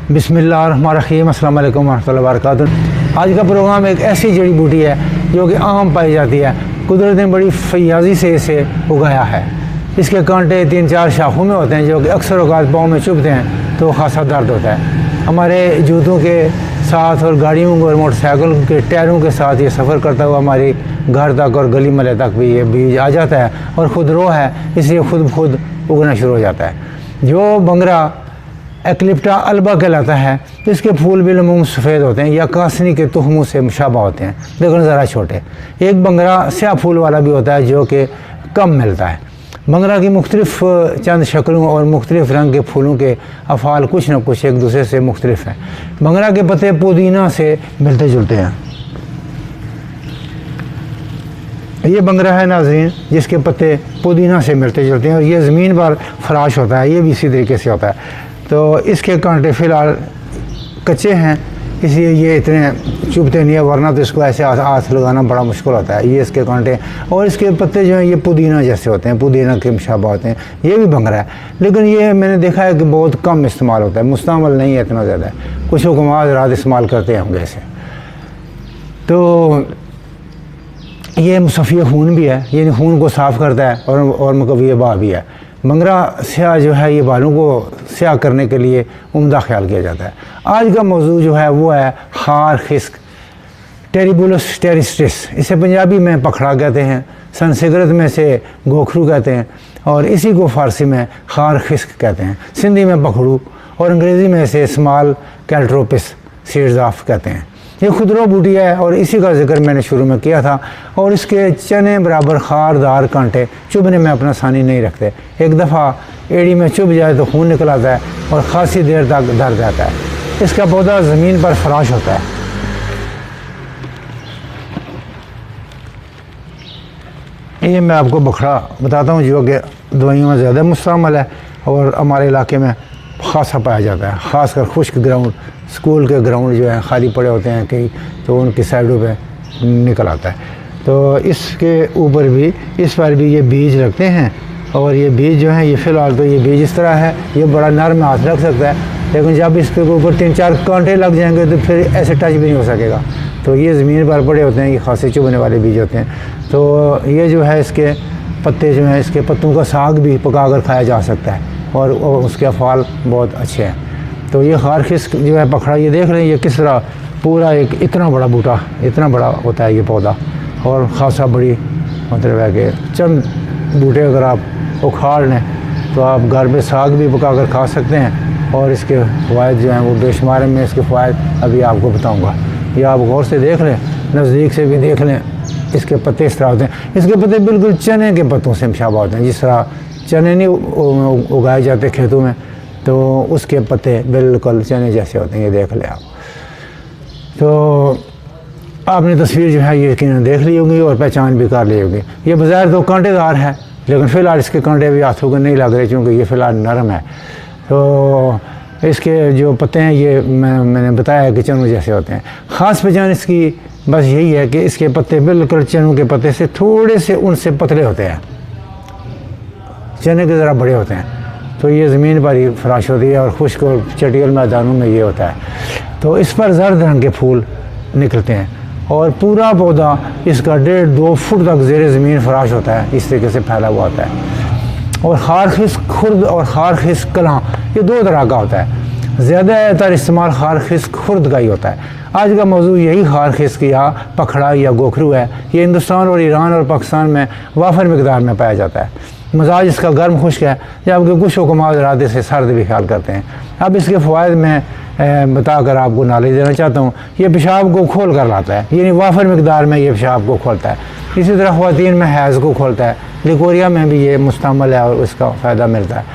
बिस्मिल्लाहिर्रहमानिर्रहीम, अस्सलाम वालेकुम रहमतुल्लाहि व बरकातुहू। आज का प्रोग्राम एक ऐसी जड़ी बूटी है जो कि आम पाई जाती है। कुदरत ने बड़ी फयाजी से इसे उगाया है। इसके कांटे 3-4 शाखों में होते हैं जो कि अक्सर औक़ात पाँव में चुभते हैं तो खासा दर्द होता है। हमारे जूतों के साथ और गाड़ियों और मोटरसाइकिल के टायरों के साथ ये सफ़र करता हुआ हमारी घर तक और गली मले तक भी ये बीज आ जाता है और खुदरो है, इसलिए खुद उगना शुरू हो जाता है। जो बंगरा एक्लिप्टा अल्बा कहलाता है, इसके फूल भी लमूम सफ़ेद होते हैं या कासनी के तुखमों से मुशाबा होते हैं, लेकिन ज़रा छोटे। एक बंगरा स्याह फूल वाला भी होता है जो कि कम मिलता है। बंगरा की मुख्तलिफ चंद शक्लों और मुख्तलिफ रंग के फूलों के अफ़ाल कुछ न कुछ एक दूसरे से मुख्तलिफ हैं। बंगरा के पत्ते पुदीना से मिलते जुलते हैं। ये बंगरा है नाज़रीन जिसके पत्ते पुदीना से मिलते जुलते हैं और ये ज़मीन पर फराश होता है, ये भी इसी तरीके से होता है। तो इसके कांटे फ़िलहाल कच्चे हैं, इसलिए ये इतने चुभते नहीं है, वरना तो इसको ऐसे हाथ लगाना बड़ा मुश्किल होता है। ये इसके कांटे और इसके पत्ते जो हैं ये पुदीना जैसे होते हैं, पुदीना के मुशाबा होते हैं। ये भी बंगरा है, लेकिन ये मैंने देखा है कि बहुत कम इस्तेमाल होता है, मुस्तमल नहीं है इतना ज़्यादा। कुछ हुक्मात रात इस्तेमाल करते होंगे इसे। तो ये मुसफ़ी खून भी है, ये खून को साफ़ करता है और मुकव्वी बा भी है। बंगरा स्याह जो है ये बालों को स्याह करने के लिए उम्दा ख्याल किया जाता है। आज का मौजू जो है वो है खार खिस्क, टेरिबुलस टेरिस्टिस। इसे पंजाबी में पखड़ा कहते हैं, संस्कृत में से गोखरू कहते हैं और इसी को फ़ारसी में खार खिस्क कहते हैं, सिंधी में पखड़ू और अंग्रेज़ी में से स्मॉल कैल्ट्रोपिस सीड्स ऑफ कहते हैं। ये खुदरो बूटी है और इसी का जिक्र मैंने शुरू में किया था। और इसके चने बराबर खारदार कांटे चुभने में अपना सानी नहीं रखते। एक दफ़ा एड़ी में चुभ जाए तो खून निकल आता है और ख़ासी देर तक दर्द आता है। इसका पौधा ज़मीन पर फराश होता है। ये मैं आपको बखड़ा बताता हूँ जो कि दवाइयों में ज़्यादा मुस्तअमल है और हमारे इलाके में ख़ासा पाया जाता है। ख़ासकर खुश्क ग्राउंड, स्कूल के ग्राउंड जो हैं खाली पड़े होते हैं कहीं, तो उनकी साइडों पे निकल आता है। तो इसके ऊपर भी, इस पर भी ये बीज लगते हैं और ये बीज जो है ये फ़िलहाल तो ये बीज इस तरह है, ये बड़ा नरम हाथ रख सकता है, लेकिन जब इसके ऊपर 3-4 कांटे लग जाएंगे तो फिर ऐसे टच भी नहीं हो सकेगा। तो ये ज़मीन पर पड़े होते हैं, ये खांसी चुभने वाले बीज होते हैं। तो ये जो है इसके पत्ते जो हैं, इसके पत्तों का साग भी पका कर खाया जा सकता है और उसके अफ़ाल बहुत अच्छे हैं। तो ये खार खिस्क जो है पखड़ा, ये देख रहे हैं ये किस तरह पूरा एक इतना बड़ा बूटा, इतना बड़ा होता है ये पौधा और ख़ासा बड़ी मतलब है कि चंद बूटे अगर आप उखाड़ लें तो आप घर में साग भी पका कर खा सकते हैं और इसके फ़वाइद जो हैं वो बेशुमार हैं। मैं इसके फ़वाइद अभी आपको बताऊँगा। ये आप गौर से देख लें, नज़दीक से भी देख लें। इसके पत्ते इस तरह होते हैं, इसके पत्ते बिल्कुल चने के पत्तों से मुशाबा होते हैं। जिस तरह चने नहीं उगाए जाते खेतों में, तो उसके पत्ते बिल्कुल चने जैसे होते हैं। ये देख लें आप। तो आपने तस्वीर जो है ये यकीनन देख ली होगी और पहचान भी कर ली होगी। ये बज़ाहिर तो कांटेदार है, लेकिन फ़िलहाल इसके कांटे भी हाथों को नहीं लग रहे क्योंकि ये फ़िलहाल नरम है। तो इसके जो पत्ते हैं ये मैंने बताया कि चनों जैसे होते हैं। ख़ास पहचान इसकी बस यही है कि इसके पत्ते बिल्कुल चनों के पत्ते से थोड़े से उनसे पतले होते हैं, चने के ज़रा बड़े होते हैं। तो ये ज़मीन पर ही फराश होती है और खुश्क और चटियल मैदानों में ये होता है। तो इस पर जर्द रंग के फूल निकलते हैं और पूरा पौधा इसका 1.5-2 फुट तक ज़ेरे ज़मीन फराश होता है, इस तरीके से फैला हुआ होता है। और खार खिस्क खुर्द और खार खिस्क कलां ये 2 तरह का होता है। ज़्यादातर इस्तेमाल खार खिस्क खुर्द का ही होता है। आज का मौजू यही खार खिस्क या पखड़ा या गोखरू है। ये हिंदुस्तान और ईरान और पाकिस्तान में वाफर मकदार में पाया जाता है। मजाज इसका गर्म खुश्क है, जबकि कुछ हुक्मात रात से सर्द भी ख्याल करते हैं। अब इसके फ़वाइद में बताकर आपको नॉलेज देना चाहता हूँ। ये पेशाब को खोल कर लाता है, यानी वाफर मकदार में ये पेशाब को खोलता है। इसी तरह ख़वातीन में हैज़ को खोलता है, लिकोरिया में भी ये मुस्तमल है और इसका फ़ायदा मिलता है।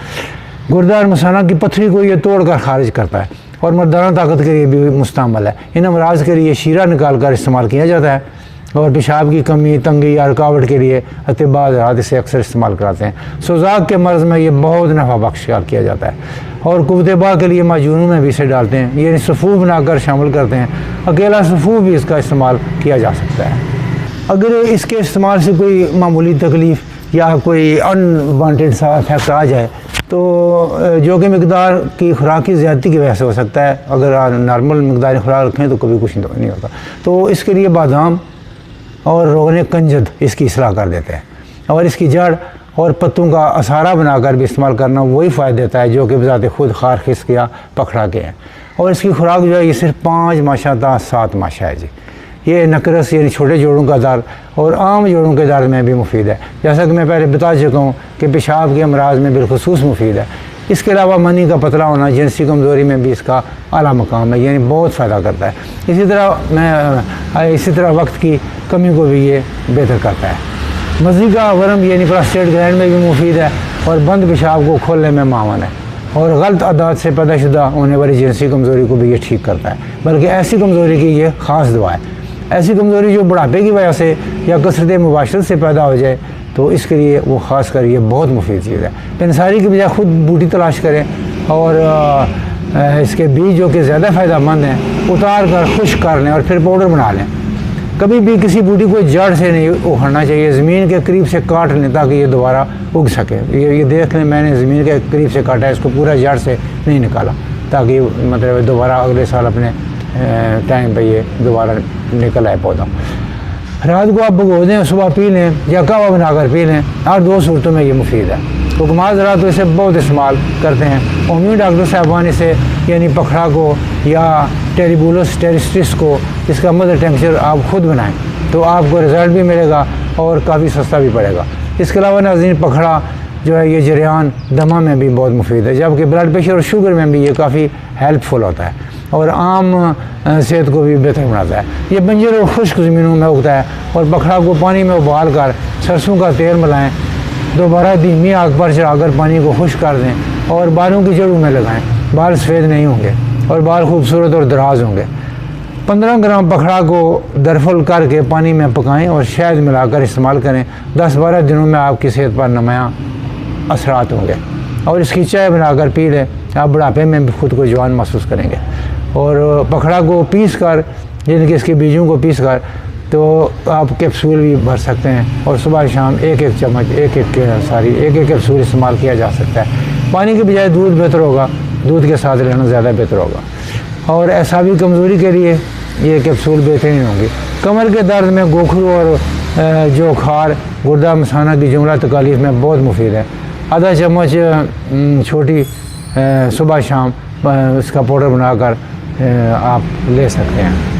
गुर्दा और मसाना की पथरी को ये तोड़ कर खारिज करता है और मर्दाना ताकत के लिए भी मुस्तमल है। इन अमराज के लिए शीरा निकाल कर इस्तेमाल किया जाता है और पेशाब की कमी, तंगी या रुकावट के लिए अतिबा हज़रात इसे अक्सर इस्तेमाल कराते हैं। सोजाक के मर्ज़ में ये बहुत नफ़ा बख्श किया जाता है और कुव्वत के लिए माजूनों में भी इसे डालते हैं, ये सफ़ूफ बनाकर शामिल करते हैं। अकेला सफ़ूफ भी इसका इस्तेमाल किया जा सकता है। अगर इसके इस्तेमाल से कोई मामूली तकलीफ़ या कोई अनवांटेड सा इफेक्ट आ जाए तो जो कि मकदार की खुराक की ज़्यादती की वजह से हो सकता है। अगर आप नॉर्मल मकदार खुराक रखें तो कभी कुछ नहीं होता। तो इसके लिए बादाम और रोगन कंजद इसकी इसलाह कर देते हैं, और इसकी जड़ और पत्तों का असारा बनाकर भी इस्तेमाल करना वही फ़ायदा देता है जो कि बजाते खुद खार खिसक या पखड़ा के हैं। और इसकी खुराक जो है ये सिर्फ 5 माशा था 7 माशा है जी। ये नकरस यानी छोटे जोड़ों का दर्द और आम जोड़ों के दर्द में भी मुफीद है, जैसा कि मैं पहले बता चुका हूँ कि पेशाब के अमराज में बिलखुसूस मुफीद है। इसके अलावा मनी का पतला होना, जिनसी कमज़ोरी में भी इसका आला मकाम है, यानी बहुत फ़ायदा करता है। इसी तरह वक्त की कमी को भी ये बेहतर करता है। मज़ी का वरम यानी प्रोस्टेट ग्लैंड में भी मुफीद है और बंद पेशाब को खोलने में मावन है, और गलत आदत से पैदाशुदा होने वाली जिनसी कमज़ोरी को भी ये ठीक करता है। बल्कि ऐसी कमज़ोरी की ये ख़ास दवा है। ऐसी कमज़ोरी जो बुढ़ापे की वजह से या कसरत मुबाशरत से पैदा हो जाए तो इसके लिए वो ख़ास कर ये बहुत मुफीद चीज़ है। पेंसारी की बजाय खुद बूटी तलाश करें और इसके बीज जो कि ज़्यादा फ़ायदेमंद हैं उतार कर खुश्क कर लें और फिर पाउडर बना लें। कभी भी किसी बूटी को जड़ से नहीं उखाड़ना चाहिए, ज़मीन के करीब से काट लें ताकि ये दोबारा उग सके। ये देख लें, मैंने ज़मीन के करीब से काटा है, इसको पूरा जड़ से नहीं निकाला ताकि मतलब दोबारा अगले साल अपने टाइम पे ये दोबारा निकल आए पौधा। रात को आप भगो दें, सुबह पी लें या कहवा बनाकर पी लें। हर 2 सूरतों में ये मुफीद है। हुक्मात ज़रा तो इसे बहुत इस्तेमाल करते हैं। होम्यो डॉक्टर साहबान इसे यानी पखड़ा को या टेरिबुलस टेरिस्टिस को इसका मदर टेंक्चर आप खुद बनाएं तो आपको रिज़ल्ट भी मिलेगा और काफ़ी सस्ता भी पड़ेगा। इसके अलावा नाज़रीन, पखड़ा जो है ये जरियान दमा में भी बहुत मुफीद है, जबकि ब्लड प्रेशर और शुगर में भी ये काफ़ी हेल्पफुल होता है और आम सेहत को भी बेहतर बनाता है। ये बंजर और खुश्क ज़मीनों में उगता है। और पखड़ा को पानी में उबाल कर सरसों का तेल मिलाएं, दोबारा धीमी आग पर चढ़ाकर पानी को खुश्क कर दें और बालों की जड़ों में लगाएं। बाल सफ़ेद नहीं होंगे और बाल खूबसूरत और दराज होंगे। 15 ग्राम पखड़ा को दरफल करके पानी में पकाएं और शहद मिलाकर इस्तेमाल करें। 10-12 दिनों में आपकी सेहत पर नुमायाँ असरात होंगे। और इसकी चाय बनाकर पी लें, आप बुढ़ापे में भी खुद को जवान महसूस करेंगे। और पखड़ा को पीस कर यानी कि इसके बीजों को पीस कर तो आप कैप्सूल भी भर सकते हैं और सुबह शाम एक एक कैप्सूल इस्तेमाल किया जा सकता है। पानी के बजाय दूध बेहतर होगा, दूध के साथ रहना ज़्यादा बेहतर होगा। और ऐसा भी कमज़ोरी के लिए ये कैप्सूल बेहतरीन होंगी। कमर के दर्द में गोखरू और जो खार गुर्दा मसाना की जुमला तकालीफ में बहुत मुफीद है। आधा चम्मच छोटी सुबह शाम इसका पाउडर बनाकर आप ले सकते हैं।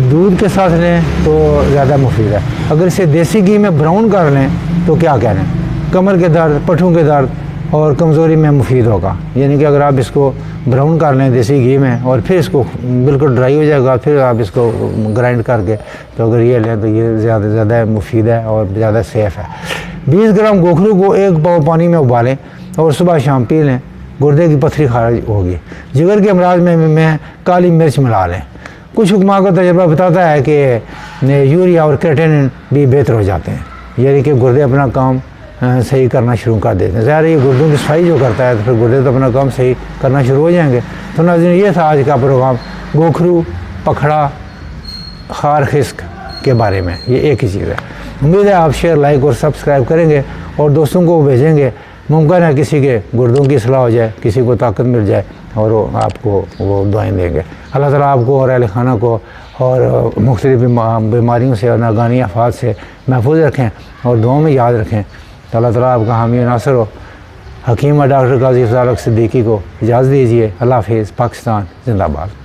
दूध के साथ लें तो ज़्यादा मुफीद है। अगर इसे देसी घी में ब्राउन कर लें तो क्या कह लें, कमर के दर्द, पट्ठों के दर्द और कमज़ोरी में मुफीद होगा। यानी कि अगर आप इसको ब्राउन कर लें देसी घी में और फिर इसको बिल्कुल ड्राई हो जाएगा, फिर आप इसको ग्राइंड करके तो अगर ये लें तो ये ज़्यादा मुफीद है और ज़्यादा सेफ़ है। 20 ग्राम गोखरू को 1 पाव पानी में उबालें और सुबह शाम पी लें, गुर्दे की पथरी खारिज होगी। जिगर के अमराज में काली मिर्च मिला लें। कुछ हुक्मा का तजर्बा बताता है कि यूरिया और क्रेटिनिन भी बेहतर हो जाते हैं, यानी कि गुर्दे अपना काम सही करना शुरू कर देते हैं। ज़ाहिर ये गुर्दों की सफाई जो करता है तो फिर गुर्दे तो अपना काम सही करना शुरू हो जाएंगे। तो नाज़रीन, ये था आज का प्रोग्राम गोखरू, पखड़ा, खार खिसक के बारे में। ये एक ही चीज़ है। उम्मीद है आप शेयर, लाइक और सब्सक्राइब करेंगे और दोस्तों को भेजेंगे। मुमकिन है किसी के गुर्दों की सलाह हो जाए, किसी को ताकत मिल जाए और वो आपको वो दुआएं देंगे। अल्लाह ताला आपको और अहल खाना को और मुख्तलिफ बीमारियों से और नागानी आफात से महफूज रखें और दुआओं में याद रखें। तो अल्लाह ताला आपका हामी नासर हो। हकीम और डॉक्टर काजी फ़ज़ल हक सिद्दीकी को इजाज़त दीजिए। अल्लाह हाफ़िज़। पाकिस्तान ज़िंदाबाद।